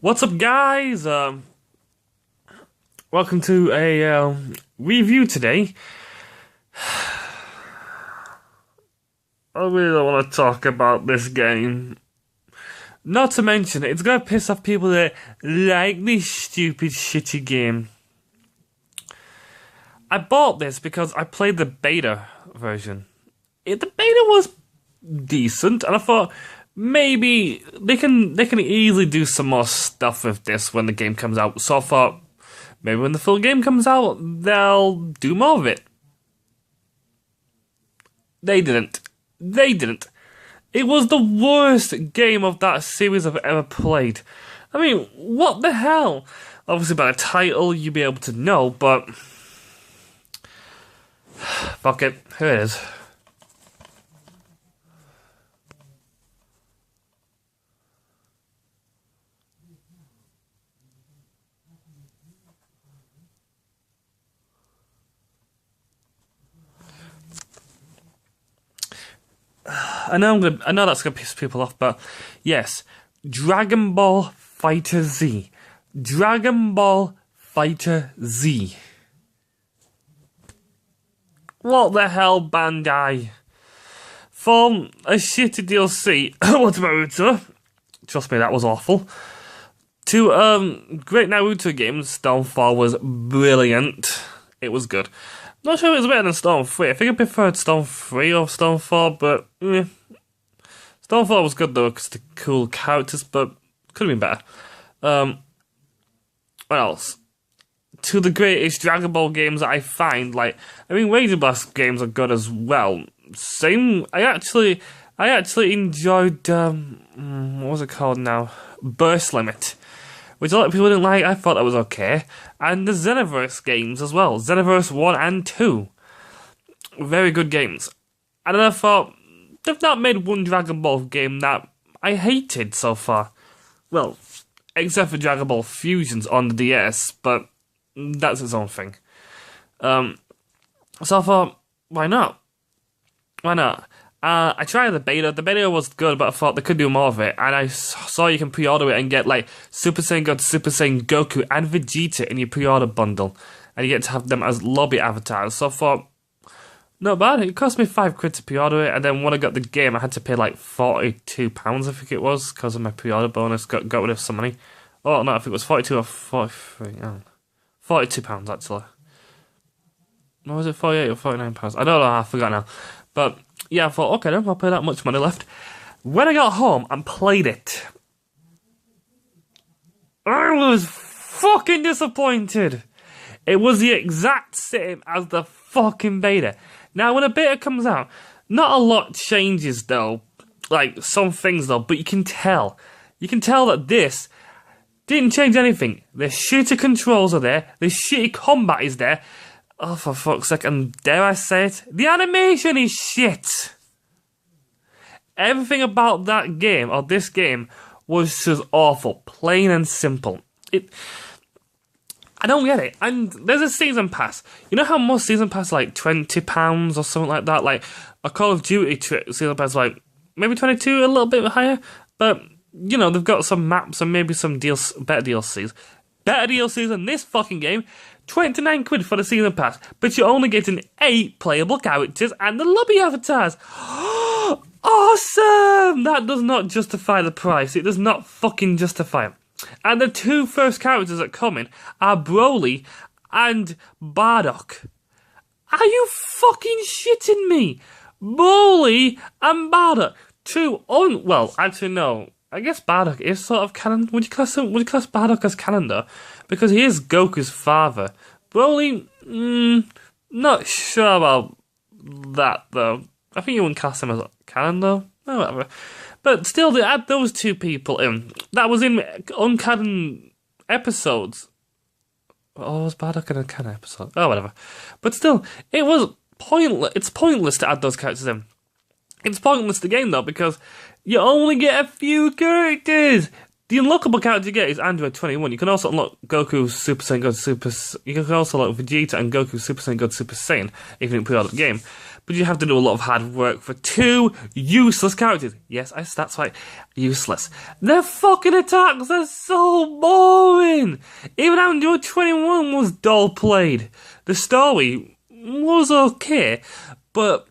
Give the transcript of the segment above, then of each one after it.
What's up, guys? Welcome to a review today. I really don't want to talk about this game. Not to mention, it's gonna piss off people that like this stupid, shitty game. I bought this because I played the beta version. The beta was decent, and I thought maybe they can easily do some more stuff with this when the game comes out. So I thought maybe when the full game comes out, they'll do more of it. They didn't. It was the worst game of that series I've ever played. I mean, what the hell? Obviously by the title you'll be able to know, but fuck it, here it is. I know that's gonna piss people off, but yes, Dragon Ball fighterz. Dragon Ball fighterz. What the hell, Bandai? For a shitty DLC, what about Naruto? Trust me, that was awful. To great Naruto games, Stormfall was brilliant. It was good. Not sure it was better than Storm 3. I think I preferred Storm 3 or Stormfall, but Stormfall was good though, because the cool characters, but could have been better. What else? Two of the greatest Dragon Ball games that I find, Raging Blast games are good as well. Same, I actually enjoyed, what was it called now? Burst Limit, which a lot of people didn't like. I thought that was okay. And the Xenoverse games as well. Xenoverse 1 and 2. Very good games. And then I thought, they've not made one Dragon Ball game that I hated so far. Well, except for Dragon Ball Fusions on the DS, but that's its own thing. So I thought, why not? I tried the beta. The beta was good, but I thought they could do more of it. And I saw you can pre-order it and get Super Saiyan God, Super Saiyan Goku, and Vegeta in your pre-order bundle, and you get to have them as lobby avatars. So I thought, not bad. It cost me £5 to pre-order it, and then when I got the game, I had to pay £42, I think it was, because of my pre-order bonus. Got rid of some money. Oh no, I think it was 42 or 43. Oh, £42 actually. Or was it 48 or £49? I don't know. I forgot now, but. Yeah, I thought, okay then, I'll pay that much money left. When I got home and played it, I was fucking disappointed. It was the exact same as the fucking beta. Now, when a beta comes out, not a lot changes though. Some things though, but you can tell. You can tell that this didn't change anything. The shitty controls are there, the shitty combat is there. Oh, for fuck's sake, and dare I say it, the animation is shit. Everything about that game, or this game, was just awful. Plain and simple. I don't get it. And there's a season pass. You know how most season pass are £20 or something like that? A Call of Duty season pass maybe 22, a little bit higher. But, they've got some maps and maybe some better DLCs. Better DLCs than this fucking game. £29 for the season pass, but you're only getting 8 playable characters and the lobby avatars. Awesome! That does not justify the price. It does not fucking justify it. And the 2 first characters that come in are Broly and Bardock. Are you fucking shitting me? Broly and Bardock. Well, actually no. I guess Bardock is sort of canon. Would you class Bardock as canon though? Because he is Goku's father. Broly, not sure about that though. I think you wouldn't class him as canon though. Oh, whatever. But still, they add those 2 people in. That was in uncanon episodes. Oh, was Bardock in a canon episode? Oh, whatever. But still, it was pointless. It's pointless to add those characters in. It's pointless the game though, because you only get a few characters. The unlockable character you get is Android 21. You can also unlock Goku Super Saiyan God Super. You can also unlock Vegeta and Goku Super Saiyan God Super Saiyan if you pre-order the game. but you have to do a lot of hard work for two useless characters. Yes, that's right, useless. Their fucking attacks are so boring. Even Android 21 was dull played. The story was okay, but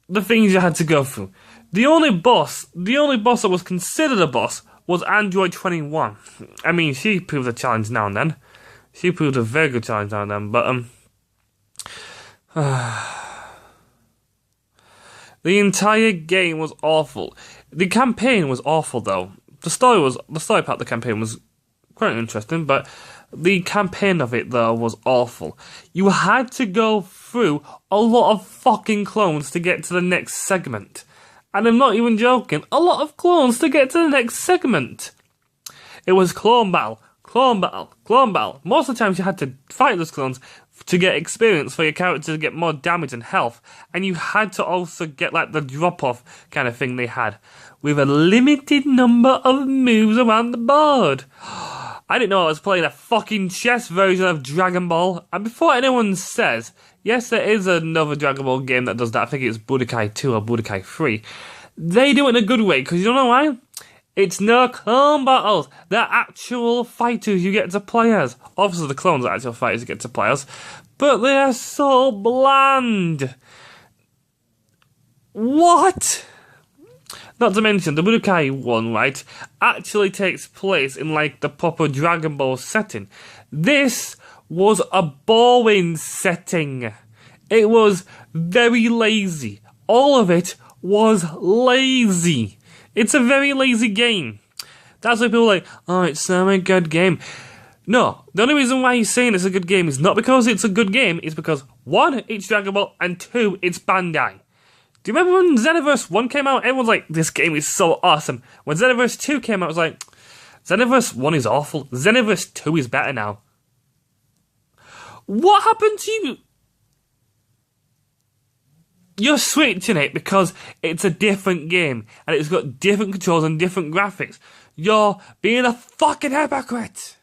the things you had to go through. The only boss that was considered a boss was Android 21. I mean, she proved a challenge now and then. She proved a very good challenge now and then, but the entire game was awful. The campaign was awful though. The story part of the campaign was quite interesting, but the campaign of it though was awful. You had to go through a lot of fucking clones to get to the next segment. And I'm not even joking, a lot of clones to get to the next segment. It was clone battle, clone battle, clone battle. Most of the times you had to fight those clones to get experience for your character to get more damage and health. And you had to also get like the drop-off kind of thing they had, with a limited number of moves around the board. I didn't know I was playing a fucking chess version of Dragon Ball. And before anyone says, yes, there is another Dragon Ball game that does that. I think it's Budokai 2 or Budokai 3. They do it in a good way, because you don't know why? It's no clone battles. They're actual fighters you get to play as. Obviously, the clones are actual fighters you get to play as. But they are so bland. What? Not to mention, the Budokai one, right, actually takes place in, like, the proper Dragon Ball setting. This was a boring setting. It was very lazy. All of it was lazy. It's a very lazy game. That's why people are like, oh, it's so a good game. No, the only reason why you're saying it's a good game is not because it's a good game, it's because, one, it's Dragon Ball, and two, it's Bandai. Do you remember when Xenoverse 1 came out? Everyone's like, this game is so awesome. When Xenoverse 2 came out, I was like, Xenoverse 1 is awful. Xenoverse 2 is better now. What happened to you? You're switching it because it's a different game, and it's got different controls and different graphics. You're being a fucking hypocrite.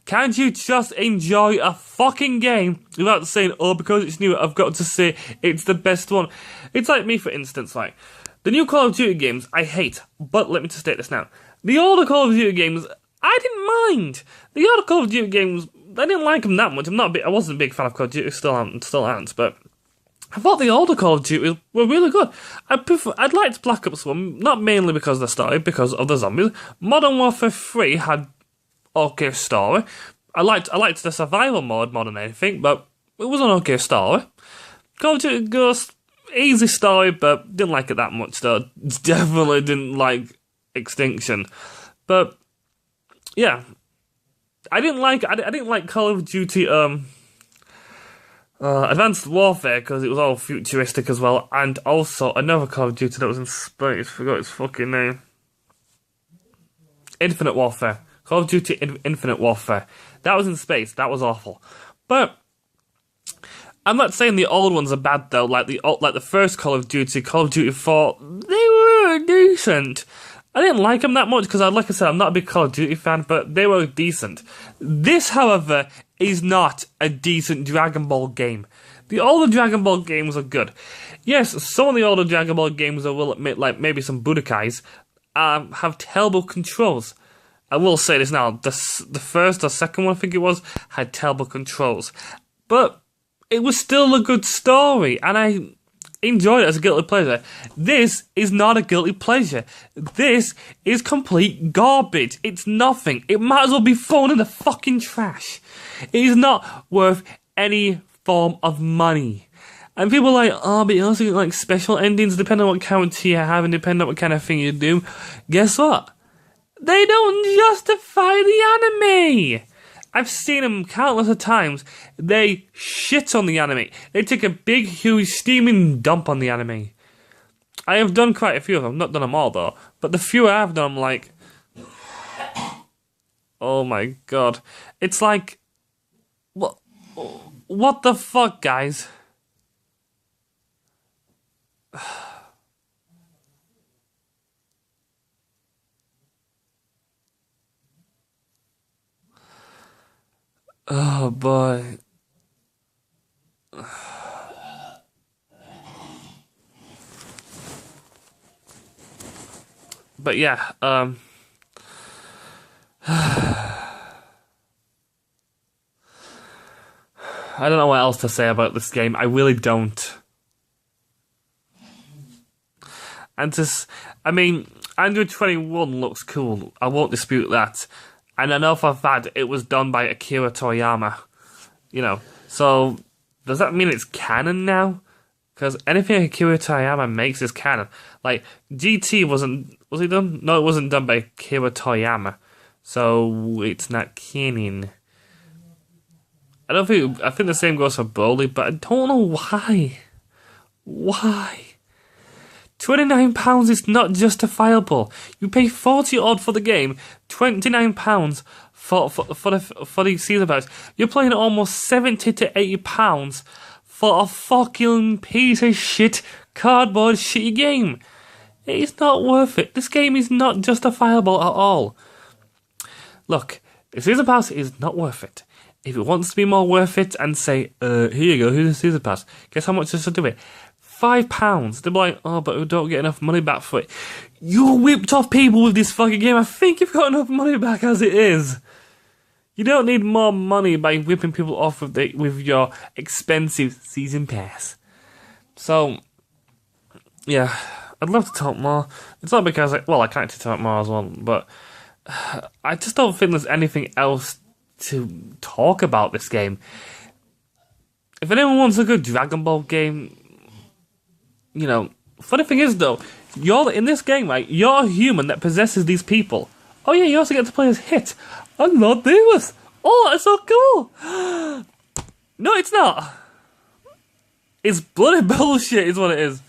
Can't you just enjoy a fucking game without saying, oh, because it's new, I've got to say it's the best one? It's like me, for instance, like, the new Call of Duty games I hate, but let me just state this now. The older Call of Duty games, I didn't mind. The older Call of Duty games, I didn't like them that much. I wasn't a big fan of Call of Duty, still aren't, but I thought the older Call of Duty were really good. I'd liked Black Ops 1, not mainly because of the story, because of the zombies. Modern Warfare 3 had okay story. I liked the survival mode more than anything, but it was an okay story. Call of Duty Ghost, easy story, but didn't like it that much though. Definitely didn't like Extinction. But yeah, I didn't like Call of Duty Advanced Warfare because it was all futuristic as well, and also another Call of Duty that was in space. Forgot its fucking name. Infinite Warfare. Call of Duty Infinite Warfare. That was in space. That was awful. But I'm not saying the old ones are bad though. Like the first Call of Duty 4, they were decent. I didn't like them that much because, like I said, I'm not a big Call of Duty fan, but they were decent. This, however, is not a decent Dragon Ball game. The older Dragon Ball games are good. Yes, some of the older Dragon Ball games, I will admit, like maybe some Budokais, have terrible controls. I will say this now, the first or second one, I think it was, had terrible controls. But it was still a good story, and I enjoyed it as a guilty pleasure. This is not a guilty pleasure. This is complete garbage. It's nothing. It might as well be thrown in the fucking trash. It is not worth any form of money. And people are like, oh, but you also get like special endings depending on what character you have and depending on what kind of thing you do. Guess what? They don't justify the anime. I've seen them countless of times. They shit on the anime. They take a big, huge, steaming dump on the anime. I have done quite a few of them. Not done them all, though. But the few I have done, I'm like, oh my god. It's like, what the fuck, guys? Oh boy. But yeah, I don't know what else to say about this game. I really don't. And I mean, Android 21 looks cool. I won't dispute that. And I know for a fact it was done by Akira Toriyama. You know, so does that mean it's canon now? Because anything Akira Toriyama makes is canon. Like, GT was he done? No, it wasn't done by Akira Toriyama. So it's not canon. I think the same goes for Broly, but I don't know why. Why? £29 is not justifiable. You pay 40 odd for the game, £29 for the season pass. You're playing almost £70 to £80 for a fucking piece of shit, cardboard shitty game. It's not worth it. This game is not justifiable at all. Look, the season pass is not worth it. If it wants to be more worth it and say, here you go, here's the season pass. Guess how much this will do it? £5. They'll be like, oh, but we don't get enough money back for it. You whipped off people with this fucking game. I think you've got enough money back as it is. You don't need more money by whipping people off with your expensive season pass. So, yeah, I'd love to talk more. It's not because, I can't talk more as well, but I just don't think there's anything else to talk about this game. If anyone wants a good Dragon Ball game, you know, funny thing is though, you're in this game, right? You're a human that possesses these people. Oh yeah, you also get to play as Hit and Lord Davis. Oh, that's so cool. No, it's not. It's bloody bullshit, is what it is.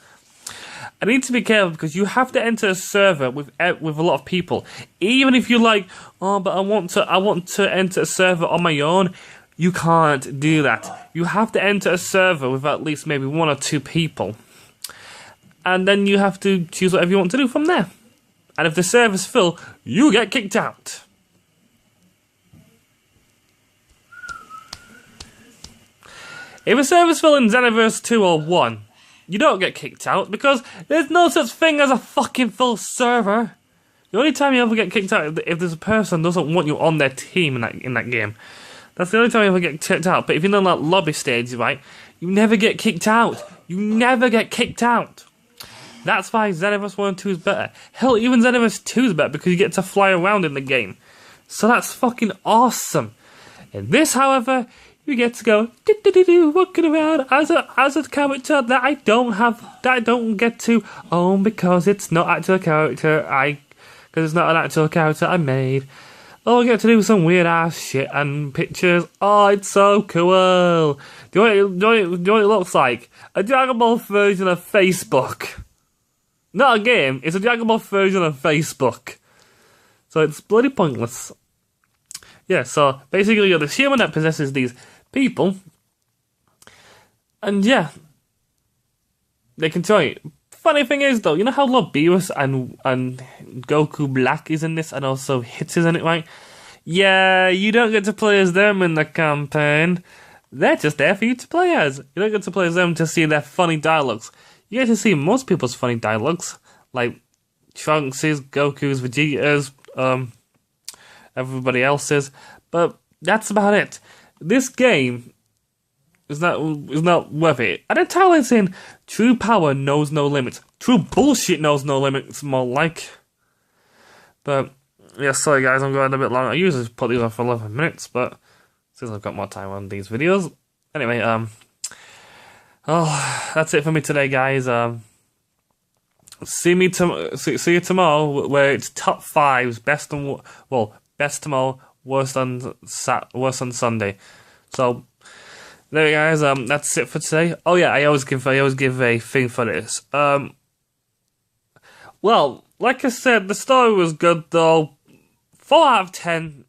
I need to be careful because you have to enter a server with a lot of people. Even if you're like, oh, but I want to enter a server on my own. You can't do that. You have to enter a server with at least maybe 1 or 2 people. And then you have to choose whatever you want to do from there. And if the server's full, you get kicked out. If a server's full in Xenoverse 2 or 1, you don't get kicked out because there's no such thing as a fucking full server. The only time you ever get kicked out is if there's a person who doesn't want you on their team in that game. That's the only time you ever get kicked out. But if you're on that lobby stage, right, you never get kicked out. You never get kicked out. That's why Xenoverse 1 and 2 is better. Hell, even Xenoverse 2 is better because you get to fly around in the game. So that's fucking awesome. In this, however, you get to go walking around as a character that I don't get to own because it's not actual character because it's not an actual character I made. Oh, I get to do some weird ass shit and pictures. Oh, it's so cool. Do you know what it looks like? A Dragon Ball version of Facebook. Not a game, it's a Dragon Ball version of Facebook. So it's bloody pointless. Yeah, so basically you're the human that possesses these people. And yeah, they can tell you. Funny thing is though, you know how Lord Beerus and Goku Black is in this and also Hit is in it, right? Yeah, you don't get to play as them in the campaign. They're just there for you to play as. You don't get to play as them to see their funny dialogues. You get to see most people's funny dialogues, like Trunks', Goku's, Vegeta's, everybody else's, but that's about it. This game is not worth it. And entirely saying true power knows no limits. True bullshit knows no limits, more like. But yeah, sorry guys, I'm going a bit long. I usually put these on for 11 minutes, but since I've got more time on these videos, anyway, oh, that's it for me today, guys. See you tomorrow, where it's top 5s, best tomorrow, worst on Sunday. So there you guys. That's it for today. Oh yeah, I always give a thing for this. Well, like I said, the story was good though. 4 out of 10,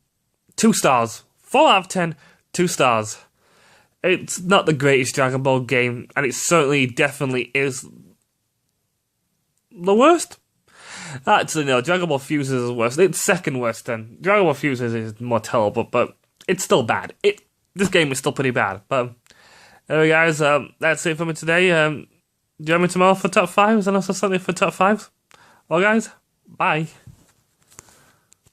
2 stars. 4 out of 10, 2 stars. It's not the greatest Dragon Ball game, and it certainly, definitely is the worst. Actually, no, Dragon Ball Fuses is worse. It's second worst then. Dragon Ball Fuses is more terrible, but it's still bad. This game is still pretty bad. But anyway, guys, that's it for me today. Do you want me tomorrow for top 5s and also Sunday for top 5s? Well, guys, Bye.